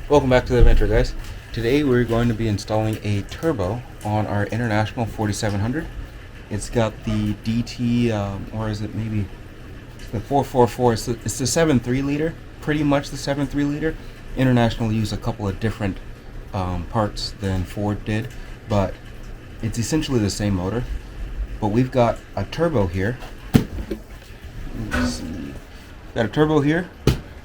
Welcome back to the adventure, guys. Today we're going to be installing a turbo on our International 4700. It's got the DT, or is it maybe the 444? It's the 7.3 liter, pretty much the 7.3 liter. International used a couple of different parts than Ford did, but it's essentially the same motor. But we've got a turbo here. Let's see. Got a turbo here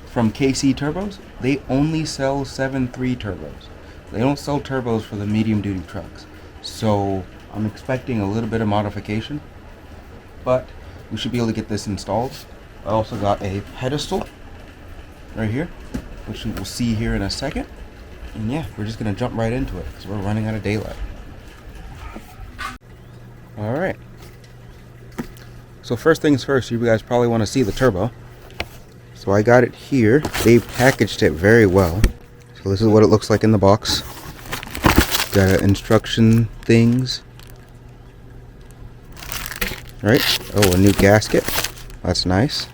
from KC Turbos. They only sell 7.3 turbos. They don't sell turbos for the medium duty trucks. So I'm expecting a little bit of modification, but we should be able to get this installed. I also got a pedestal right here, which we will see here in a second. And yeah, we're just gonna jump right into it because we're running out of daylight. All right. So first things first, you guys probably want to see the turbo. So I got it here. They packaged it very well. So this is what it looks like in the box. Got instruction things. Right. Oh, a new gasket. That's nice.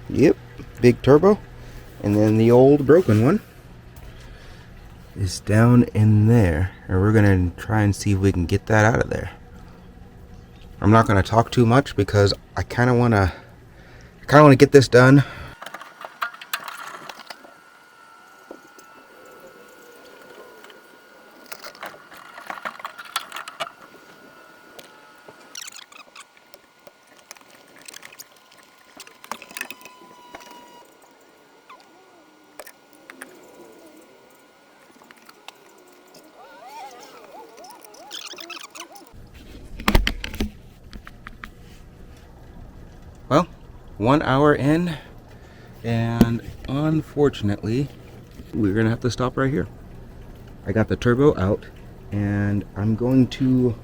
Yep. Big turbo. And then the old broken one is down in there. And we're going to try and see if we can get that out of there. I'm not going to talk too much because I kind of want to get this done. Well, 1 hour in, and unfortunately, we're gonna have to stop right here. I got the turbo out, and I think I'm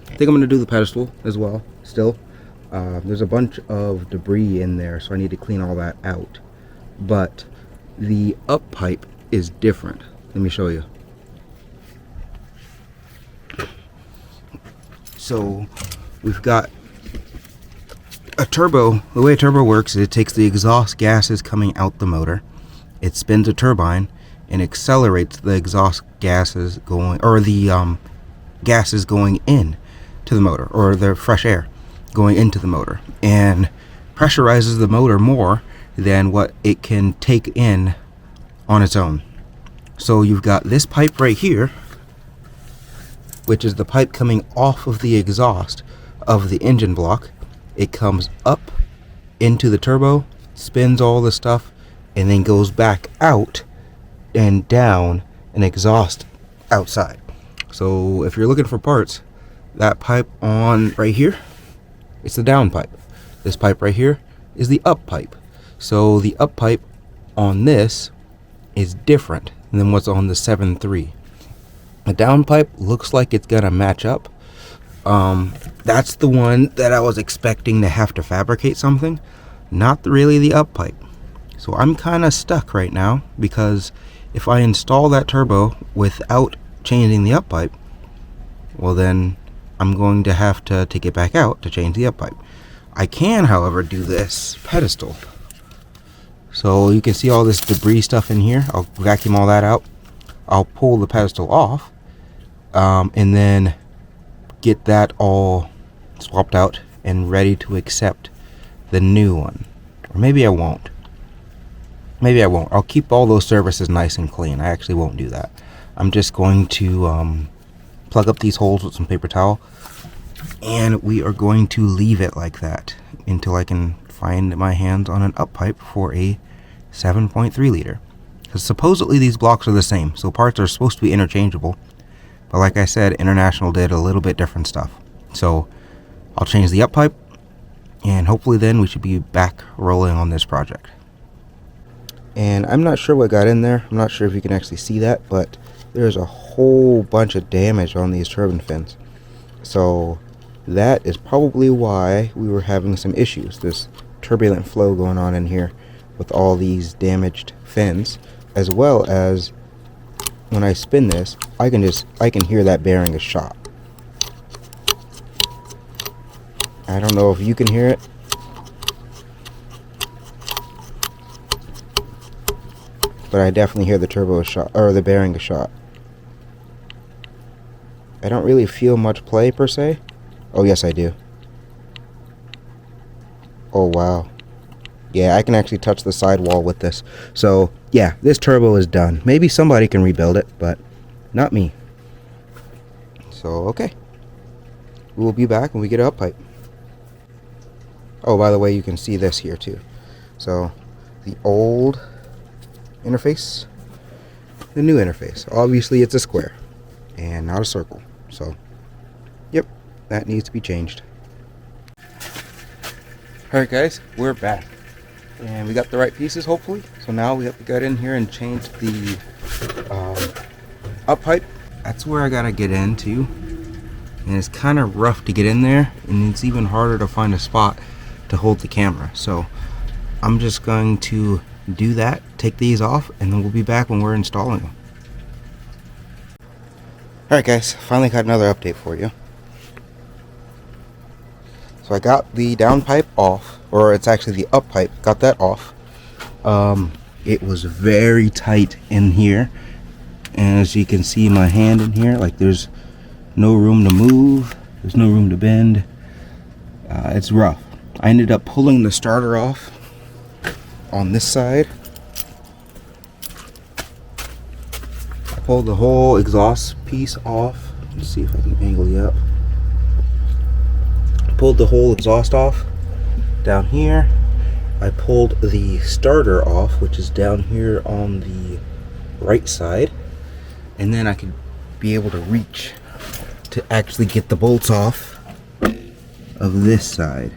gonna do the pedestal as well, still. There's a bunch of debris in there, so I need to clean all that out. But the up pipe is different. Let me show you. So, we've got a turbo. The way a turbo works is it takes the exhaust gases coming out the motor, it spins a turbine and accelerates the exhaust gases going, or the gases going in to the motor, or the fresh air going into the motor, and pressurizes the motor more than what it can take in on its own. So you've got this pipe right here, which is the pipe coming off of the exhaust of the engine block. It comes up into the turbo, spins all the stuff, and then goes back out and down and exhaust outside. So if you're looking for parts, that pipe on right here, it's the down pipe. This pipe right here is the up pipe. So the up pipe on this is different than what's on the 7.3. The down pipe looks like it's gonna match up. That's the one that I was expecting to have to fabricate something, not really the up pipe. So I'm kind of stuck right now, because if I install that turbo without changing the up pipe, well then I'm going to have to take it back out to change the up pipe. I can, however, do this pedestal. So you can see all this debris stuff in here. I'll vacuum all that out. I'll pull the pedestal off, and then get that all swapped out and ready to accept the new one. Or maybe I won't. I'll keep all those surfaces nice and clean. I actually won't do that. I'm just going to plug up these holes with some paper towel, and we are going to leave it like that until I can find my hands on an up pipe for a 7.3 liter. Because supposedly these blocks are the same, so parts are supposed to be interchangeable. But like I said, International did a little bit different stuff. So I'll change the up pipe, and hopefully then we should be back rolling on this project. And I'm not sure what got in there. I'm not sure if you can actually see that, but there's a whole bunch of damage on these turbine fins. So that is probably why we were having some issues. This turbulent flow going on in here with all these damaged fins, as well as when I spin this, I can hear that bearing is shot. I don't know if you can hear it. but I definitely hear the turbo is shot, or the bearing is shot. I don't really feel much play per se. Oh yes I do. Oh wow. Yeah, I can actually touch the sidewall with this. So yeah, this turbo is done. Maybe somebody can rebuild it, but not me. So okay, we will be back when we get an up pipe. Oh, by the way, you can see this here too. So the old interface, the new interface. Obviously it's a square and not a circle. So yep, that needs to be changed. Alright guys, we're back. And we got the right pieces hopefully. So now we have to get in here and change the up pipe. That's where I gotta get into. And it's kind of rough to get in there, and it's even harder to find a spot to hold the camera. So I'm just going to do that, take these off, and then we'll be back when we're installing them. Alright guys, finally got another update for you. So I got the down pipe off, or it's actually the up pipe, got that off. It was very tight in here, and as you can see my hand in here, like there's no room to move, there's no room to bend. It's rough. I ended up pulling the starter off on this side. I pulled the whole exhaust piece off. Let's see if I can angle you up. Pulled the whole exhaust off down here. I pulled the starter off, which is down here on the right side, and then I could be able to reach to actually get the bolts off of this side.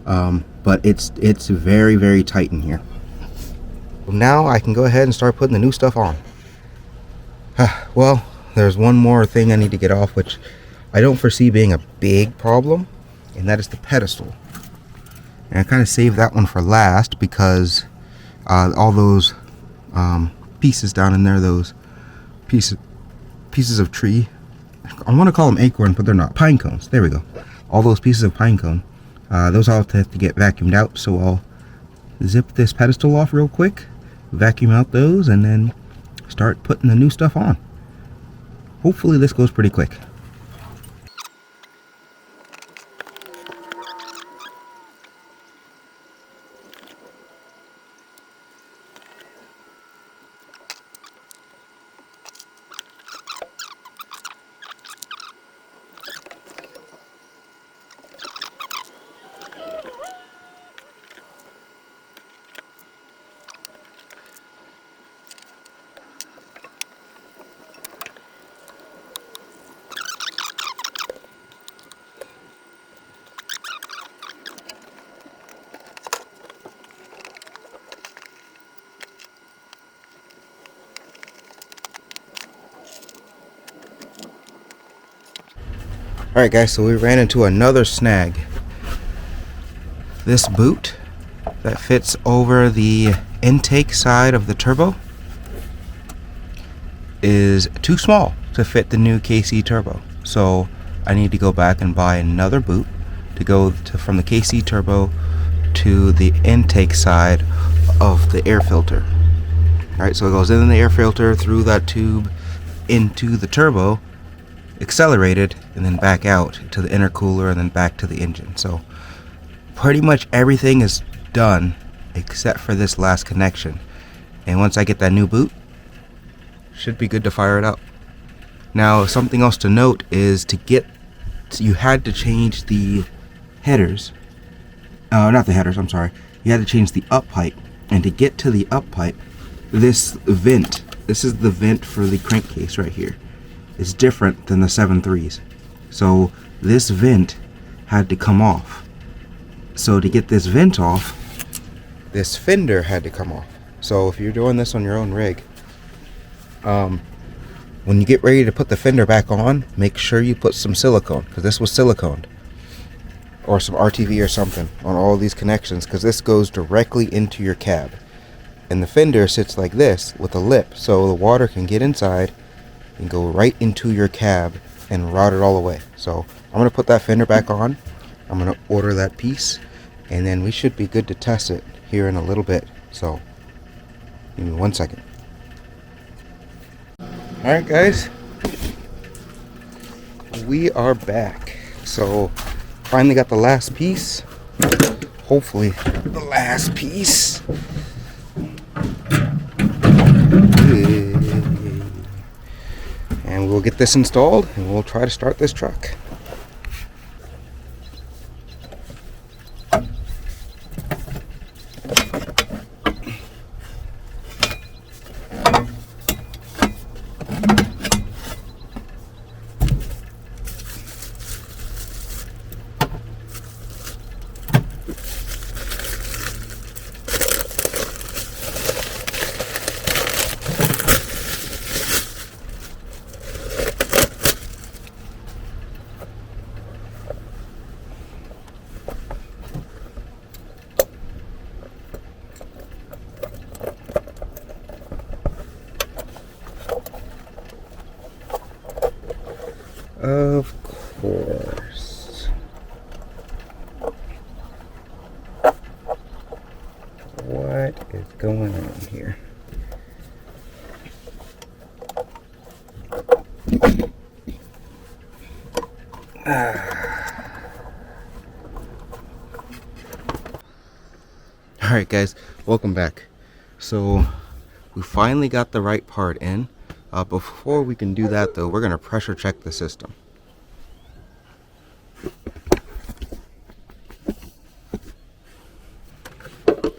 But it's very, very tight in here. Now I can go ahead and start putting the new stuff on. Well, there's one more thing I need to get off, which I don't foresee being a big problem, and that is the pedestal. And I kind of saved that one for last because all those pieces down in there, those pieces of tree, I want to call them acorn, but they're not. Pine cones. There we go. All those pieces of pine cone. Those all have to get vacuumed out. So I'll zip this pedestal off real quick, vacuum out those, and then start putting the new stuff on. Hopefully this goes pretty quick. Alright guys, so we ran into another snag. This boot that fits over the intake side of the turbo is too small to fit the new KC turbo. So I need to go back and buy another boot to go from the KC turbo to the intake side of the air filter. Alright, so it goes in the air filter, through that tube, into the turbo, accelerated, and then back out to the intercooler, and then back to the engine. So pretty much everything is done except for this last connection. And once I get that new boot, should be good to fire it up. Now something else to note is you had to change the headers. Not the headers, I'm sorry. You had to change the up pipe. And to get to the up pipe, this vent, this is the vent for the crankcase right here. It's different than the 7.3s. So this vent had to come off. So to get this vent off, this fender had to come off. So if you're doing this on your own rig, when you get ready to put the fender back on, make sure you put some silicone, because this was siliconed, or some RTV or something on all these connections, because this goes directly into your cab. And the fender sits like this with a lip, so the water can get inside and go right into your cab and rot it all away. So I'm going to put that fender back on. I'm going to order that piece, and then we should be good to test it here in a little bit. So Give me 1 second. Alright guys, we are back. So finally got the last piece. Hopefully the last piece. And we'll get this installed and we'll try to start this truck. Of course. What is going on here? Alright guys, welcome back. So we finally got the right part in. Before we can do that though, we're going to pressure check the system.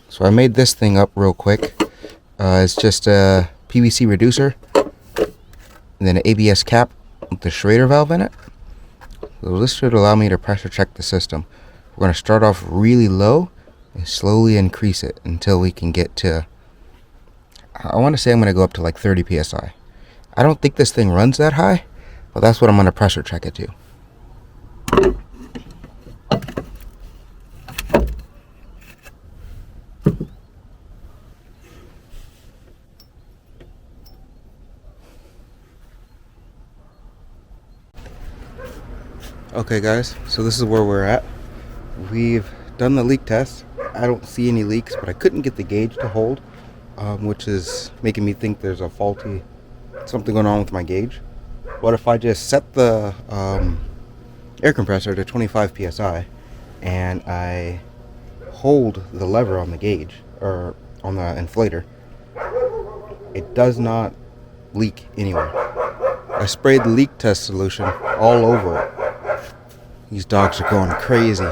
So I made this thing up real quick. It's just a PVC reducer and then an ABS cap with the Schrader valve in it. So this should allow me to pressure check the system. We're going to start off really low and slowly increase it until we can get to, I want to say I'm going to go up to like 30 psi. I don't think this thing runs that high, but that's what I'm going to pressure check it to. Okay guys, so this is where we're at. We've done the leak test. I don't see any leaks, but I couldn't get the gauge to hold, which is making me think there's a faulty, something going on with my gauge. What if I just set the air compressor to 25 psi and I hold the lever on the gauge, or on the inflator? It does not leak anywhere. I sprayed the leak test solution all over it. These dogs are going crazy.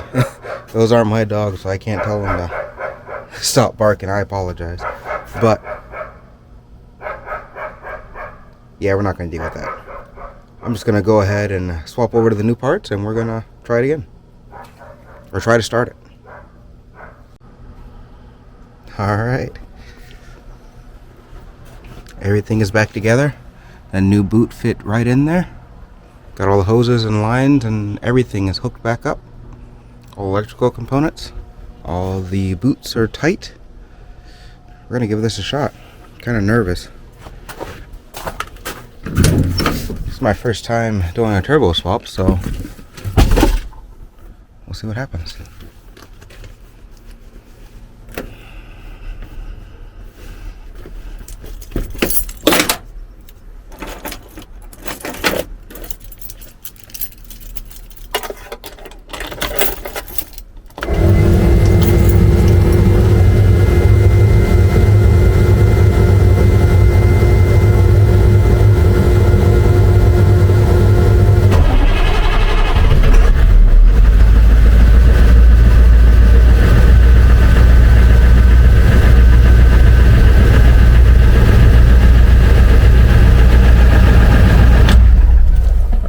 Those aren't my dogs, so I can't tell them to stop barking. I apologize. But yeah, we're not going to deal with that. I'm just going to go ahead and swap over to the new parts, and we're going to try it again. Or try to start it. Alright. Everything is back together. A new boot fit right in there. Got all the hoses and lines and everything is hooked back up. All electrical components. All the boots are tight. We're going to give this a shot. Kind of nervous. This is my first time doing a turbo swap, so we'll see what happens.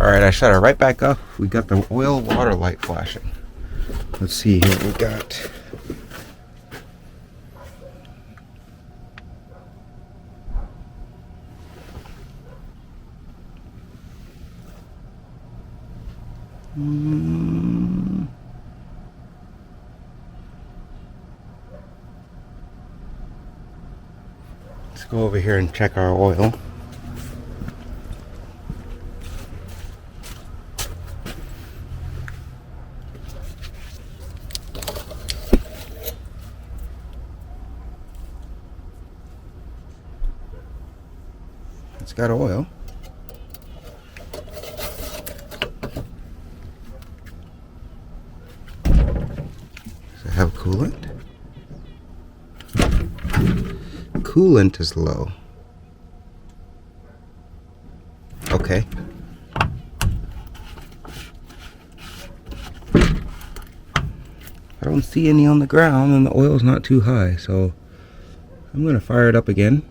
Alright, I shut it right back up. We got the oil water light flashing. Let's see here. We got let's go over here and check our oil. It's got oil. Does it have coolant? Coolant is low. Okay. I don't see any on the ground and the oil's not too high, so I'm gonna fire it up again.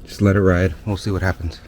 Just let it ride. We'll see what happens.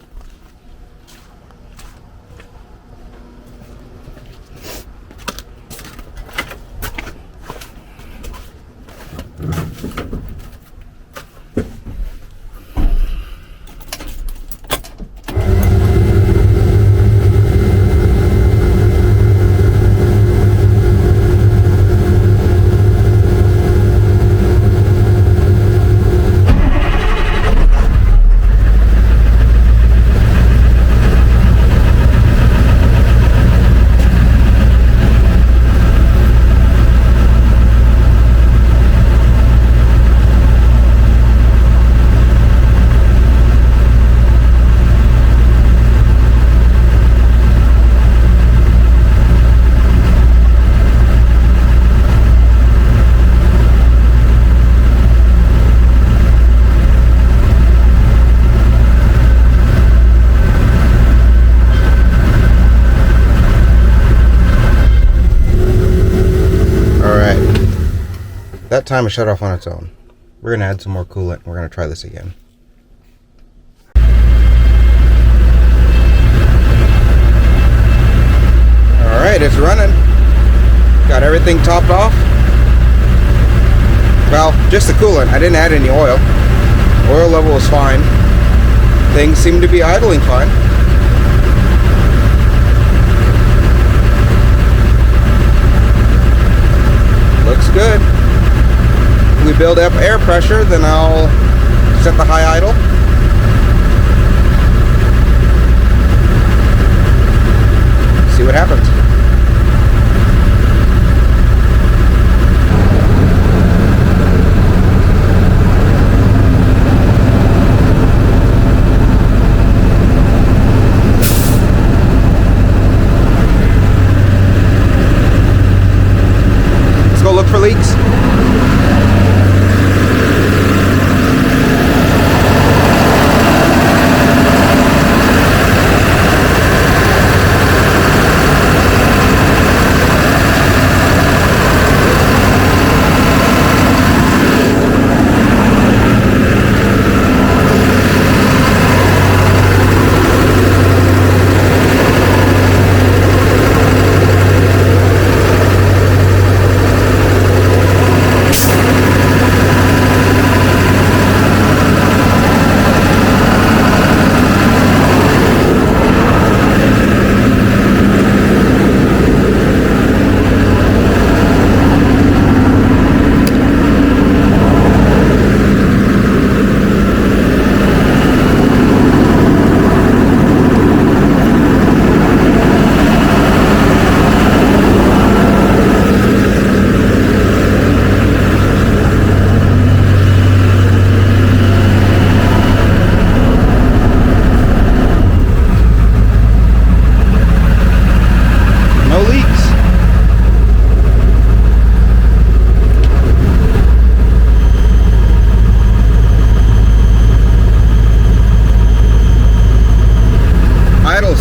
That time it shut off on its own. We're gonna add some more coolant and we're gonna try this again. Alright, it's running. Got everything topped off. Well, just the coolant. I didn't add any oil. Oil level is fine. Things seem to be idling fine. Looks good. If we build up air pressure, then I'll set the high idle. See what happens. Let's go look for leaks.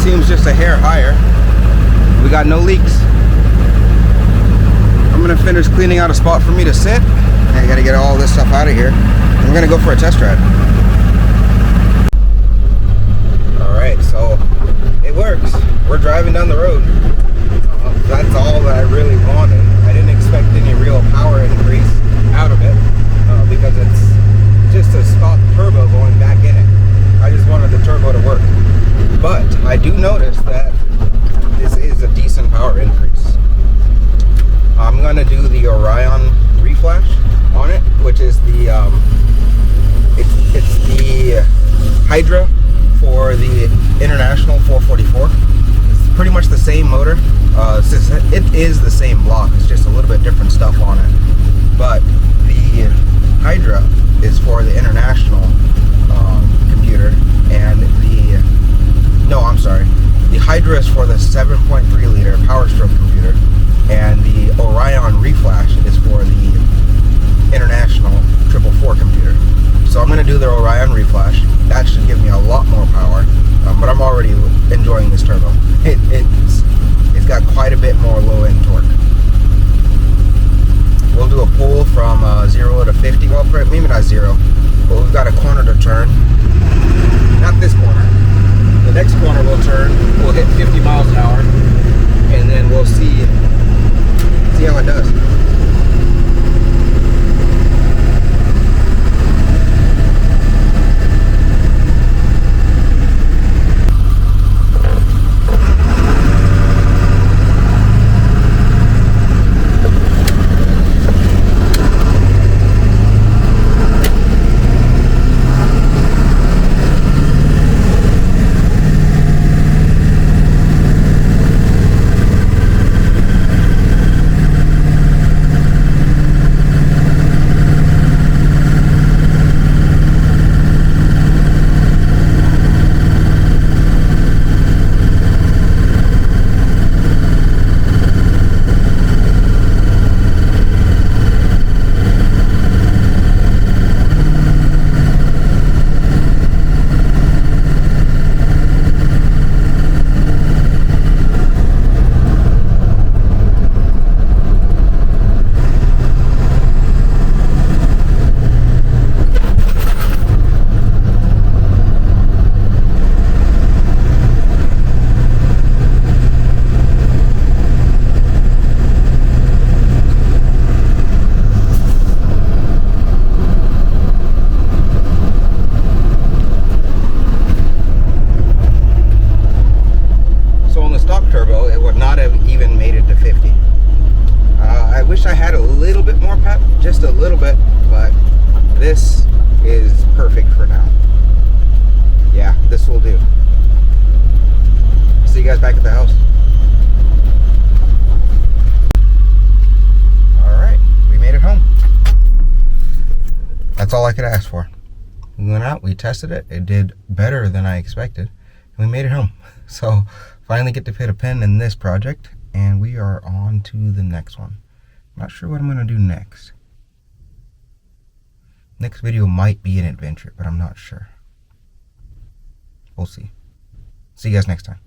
Seems just a hair higher. We got no leaks. I'm gonna finish cleaning out a spot for me to sit. I gotta get all this stuff out of here. And we're gonna go for a test ride. Alright, so it works. We're driving down the road. That's all that I really wanted. I didn't expect any real power increase out of it because it's just a stock turbo going back in it. I just wanted the turbo to work. But I do notice that this is a decent power increase. I'm going to do the Orion reflash on it, which is the it's the Hydra for the International 444. It's pretty much the same motor. It is the same block. It's just a little bit different stuff on it. But the Hydra is for the International computer. Hydra is for the 7.3 liter Power Stroke computer, and the Orion Reflash is for the International 444 computer. So I'm going to do the Orion Reflash. That should give me a lot more power, but I'm already enjoying this turbo. It's got quite a bit more low-end torque. We'll do a pull from 0 to 50. Well, maybe not 0, but we've got a corner to turn. Not this corner. The next corner we'll turn. We'll hit 50 miles an hour, and then we'll see how it does. Turbo, it would not have even made it to 50. I wish I had a little bit more pep, just a little bit, but this is perfect for now. Yeah, this will do. See you guys back at the house. Alright, we made it home. That's all I could ask for. We went out, we tested it, it did better than I expected, and we made it home. So finally get to put a pin in this project, and we are on to the next one. I'm not sure what I'm going to do next. Next video might be an adventure, but I'm not sure. We'll see. See you guys next time.